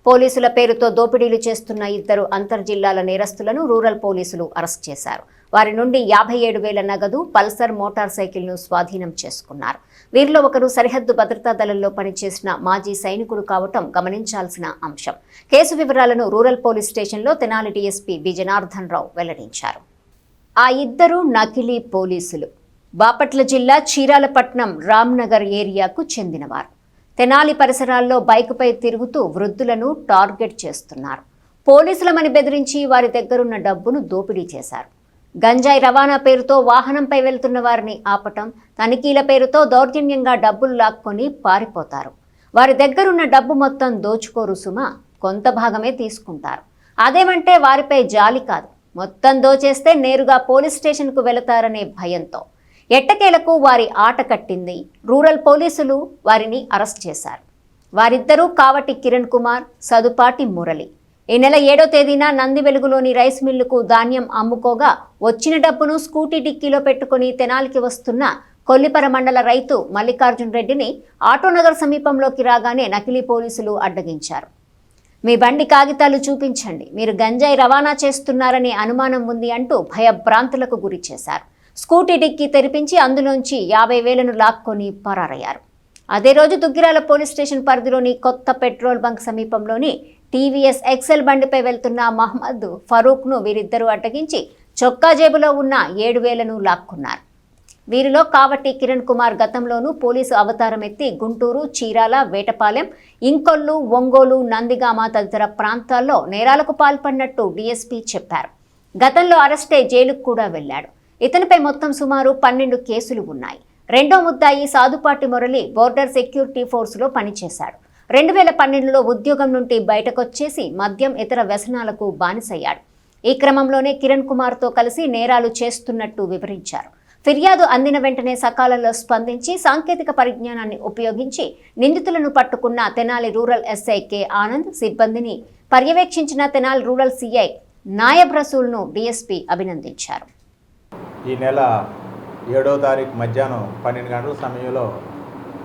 పోలీసుల పేరుతో దోపిడీలు చేస్తున్న ఇద్దరు అంతర్జిల్లాల నేరస్తులను రూరల్ పోలీసులు అరెస్ట్ చేశారు. వారి నుండి 57,000 నగదు, పల్సర్ మోటార్ సైకిల్ను స్వాధీనం చేసుకున్నారు. వీరిలో ఒకరు సరిహద్దు భద్రతా దళంలో పనిచేసిన మాజీ సైనికుడు కావటం గమనించాల్సిన అంశం. కేసు వివరాలను రూరల్ పోలీస్ స్టేషన్లో తెనాలి డీఎస్పీ బి జనార్దన్ రావు వెల్లడించారు. ఆ ఇద్దరు నకిలీ పోలీసులు బాపట్ల జిల్లా చీరాలపట్నం రామ్నగర్ ఏరియాకు చెందినవారు. తెనాలి పరిసరాల్లో బైకుపై తిరుగుతూ వృద్ధులను టార్గెట్ చేస్తున్నారు. పోలీసులమని బెదిరించి వారి దగ్గరున్న డబ్బును దోపిడీ చేశారు. గంజాయి రవాణా పేరుతో వాహనంపై వెళ్తున్న వారిని ఆపటం, తనిఖీల పేరుతో దౌర్జన్యంగా డబ్బులు లాక్కొని పారిపోతారు. వారి దగ్గరున్న డబ్బు మొత్తం దోచుకోరు సుమా, కొంత భాగమే తీసుకుంటారు. అదేమంటే వారిపై జాలి కాదు, మొత్తం దోచేస్తే నేరుగా పోలీస్ స్టేషన్కు వెళతారనే భయంతో ఎట్టకేలకు వారి ఆట కట్టింది. రూరల్ పోలీసులు వారిని అరెస్ట్ చేశారు. వారిద్దరూ కావటి కిరణ్ కుమార్, సదుపాటి మురళి. ఈ నెల 7వ తేదీన నందివెలుగులోని రైస్ మిల్లుకు ధాన్యం అమ్ముకోగా వచ్చిన డబ్బును స్కూటీ డిక్కీలో పెట్టుకుని తెనాలికి వస్తున్న కొల్లిపర మండల రైతు మల్లికార్జున్ రెడ్డిని ఆటోనగర్ సమీపంలోకి రాగానే నకిలీ పోలీసులు అడ్డగించారు. మీ బండి కాగితాలు చూపించండి, మీరు గంజాయి రవాణా చేస్తున్నారనే అనుమానం ఉంది అంటూ భయభ్రాంతులకు గురి చేశారు. స్కూటీ డిక్కీ తెరిపించి అందులోంచి 50,000ను లాక్కొని పరారయ్యారు. అదే రోజు దుగ్గిరాల పోలీస్ స్టేషన్ పరిధిలోని కొత్త పెట్రోల్ బంక్ సమీపంలోని టీవీఎస్ ఎక్సెల్ బండిపై వెళ్తున్న మహమ్మద్ ఫరూక్ను వీరిద్దరూ అడ్డగించి చొక్కా జేబులో ఉన్న 7,000ను లాక్కున్నారు. వీరిలో కావటి కిరణ్ కుమార్ గతంలోనూ పోలీసు అవతారం ఎత్తి గుంటూరు, చీరాల, వేటపాలెం, ఇంకొల్లు, ఒంగోలు, నందిగామ తదితర ప్రాంతాల్లో నేరాలకు పాల్పడినట్టు డీఎస్పీ చెప్పారు. గతంలో అరెస్టై జైలుకు కూడా వెళ్లాడు. ఇతనిపై మొత్తం సుమారు 12 కేసులు ఉన్నాయి. రెండో ముద్దాయి సాదుపాటి మురళి బోర్డర్ సెక్యూరిటీ ఫోర్సులో పనిచేశాడు. 2012లో ఉద్యోగం నుండి బయటకొచ్చేసి మద్యం, ఇతర వ్యసనాలకు బానిసయ్యాడు. ఈ క్రమంలోనే కిరణ్ కుమార్తో కలిసి నేరాలు చేస్తున్నట్టు వివరించారు. ఫిర్యాదు అందిన వెంటనే సకాలంలో స్పందించి సాంకేతిక పరిజ్ఞానాన్ని ఉపయోగించి నిందితులను పట్టుకున్న Tenali rural SI K Anand, సిబ్బందిని పర్యవేక్షించిన తెనాలి రూరల్ సిఐ నాయబ్ రసూల్ను డీఎస్పీ అభినందించారు. ఈ నెల 7వ తారీఖు మధ్యాహ్నం 12 గంటల సమయంలో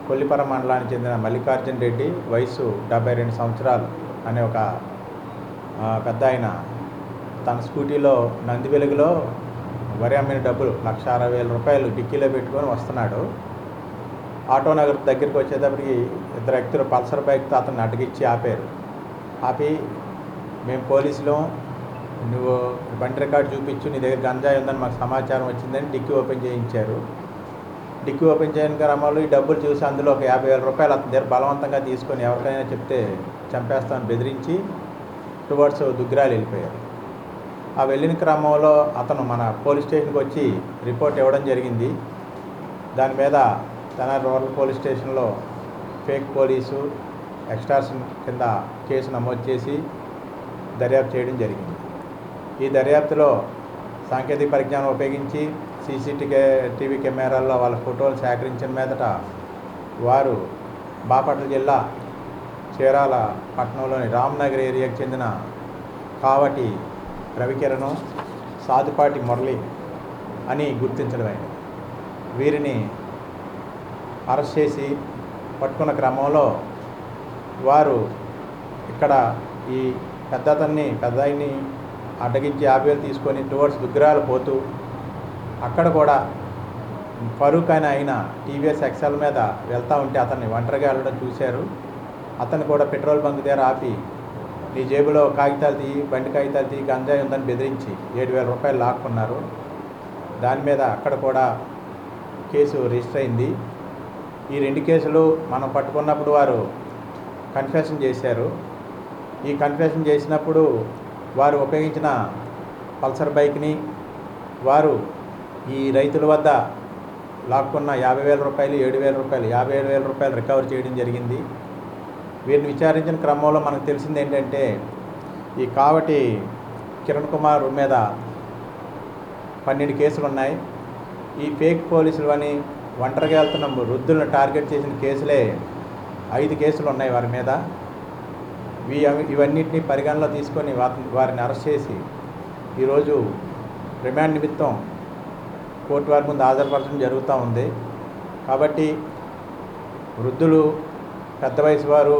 కొల్లిపర మండలానికి చెందిన మల్లికార్జున్ రెడ్డి, వయసు 72 సంవత్సరాలు అనే ఒక పెద్ద ఆయన తన స్కూటీలో నందివెలుగులో వరి అమ్మిన డబ్బులు 1,60,000 రూపాయలు డిక్కీలో పెట్టుకొని వస్తున్నాడు. ఆటోనగర్ దగ్గరికి వచ్చేటప్పటికి ఇద్దరు వ్యక్తులు పల్సర్ బైక్తో అతన్ని అడ్డగించి ఆపి మేము పోలీసులు, నువ్వు బండి రికార్డు చూపించు, నీ దగ్గర గంజాయి ఉందని మాకు సమాచారం వచ్చిందని డిక్కీ ఓపెన్ చేయించారు. డిక్కీ ఓపెన్ చేయని క్రమంలో ఈ డబ్బులు చూసి అందులో ఒక 50,000 రూపాయలు అతని దగ్గర బలవంతంగా తీసుకొని ఎవరికైనా చెప్తే చంపేస్తామని బెదిరించి టువర్డ్స్ దుగ్గిరాలు వెళ్ళిపోయారు. ఆ వెళ్ళిన క్రమంలో అతను మన పోలీస్ స్టేషన్కి వచ్చి రిపోర్ట్ ఇవ్వడం జరిగింది. దాని మీద తెనాలి రూరల్ పోలీస్ స్టేషన్లో ఫేక్ పోలీసు ఎక్స్టార్షన్ కింద కేసు నమోదు చేసి దర్యాప్తు చేయడం జరిగింది. ఈ దర్యాప్తులో సాంకేతిక పరిజ్ఞానం ఉపయోగించి టీవీ కెమెరాల్లో వాళ్ళ ఫోటోలు సేకరించిన మీదట వారు బాపట్ల జిల్లా చీరాల పట్టణంలోని రామ్నగర్ ఏరియాకు చెందిన కావటి రవికిరణ్, సాదుపాటి మురళి అని గుర్తించడమైంది. వీరిని అరెస్ట్ చేసి పట్టుకున్న క్రమంలో వారు ఇక్కడ ఈ పెద్దాయన్ని అడ్డగించి 50,000 తీసుకొని టువర్డ్స్ దుగ్గిరాలు పోతూ అక్కడ కూడా ఫరూక్ అని ఆయన టీవీఎస్ ఎక్సెల్ మీద వెళ్తూ ఉంటే అతన్ని ఒంటరిగా వెళ్ళడం చూశారు. అతను కూడా పెట్రోల్ బంక్ దగ్గర ఆపి నీ జేబులో కాగితాలు తీయి, బండి కాగితాలు తీయి, గంజాయి ఉందని బెదిరించి 7,000 రూపాయలు లాక్కున్నారు. దాని మీద అక్కడ కూడా కేసు రిజిస్టర్ అయింది. ఈ 2 కేసులు మనం పట్టుకున్నప్పుడు వారు కన్ఫెషన్ చేశారు. ఈ కన్ఫెషన్ చేసినప్పుడు వారు ఉపయోగించిన పల్సర్ బైక్ని వారు ఈ రైతుల వద్ద లాక్కున్న 50,000 రూపాయలు, 7,000 రూపాయలు, 57,000 రూపాయలు రికవర్ చేయడం జరిగింది. వీరిని విచారించిన క్రమంలో మనకు తెలిసింది ఏంటంటే ఈ కావటి కిరణ్ కుమార్ మీద 12 కేసులు ఉన్నాయి. ఈ ఫేక్ పోలీసులు అని ఒంటరిగా వెళ్తున్న వృద్ధులను టార్గెట్ చేసిన కేసులే 5 కేసులు ఉన్నాయి వారి మీద. ఇవన్నిటిని పరిగణలో తీసుకొని వారిని అరెస్ట్ చేసి ఈరోజు రిమాండ్ నిమిత్తం కోర్టు వారి ముందు హాజరుపరచడం జరుగుతూ ఉంది. కాబట్టి వృద్ధులు, పెద్ద వయసు వారు,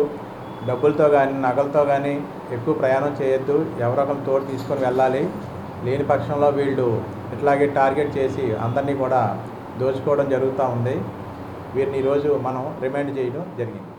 డబ్బులతో కానీ నగలతో కానీ ఎక్కువ ప్రయాణం చేయొద్దు, ఎవరొకరు తోడు తీసుకొని వెళ్ళాలి. లేని పక్షంలో వీళ్ళు ఇట్లాగే టార్గెట్ చేసి అందరినీ కూడా దోచుకోవడం జరుగుతూ ఉంది. వీరిని ఈరోజు మనం రిమైండ్ చేయడం జరిగింది.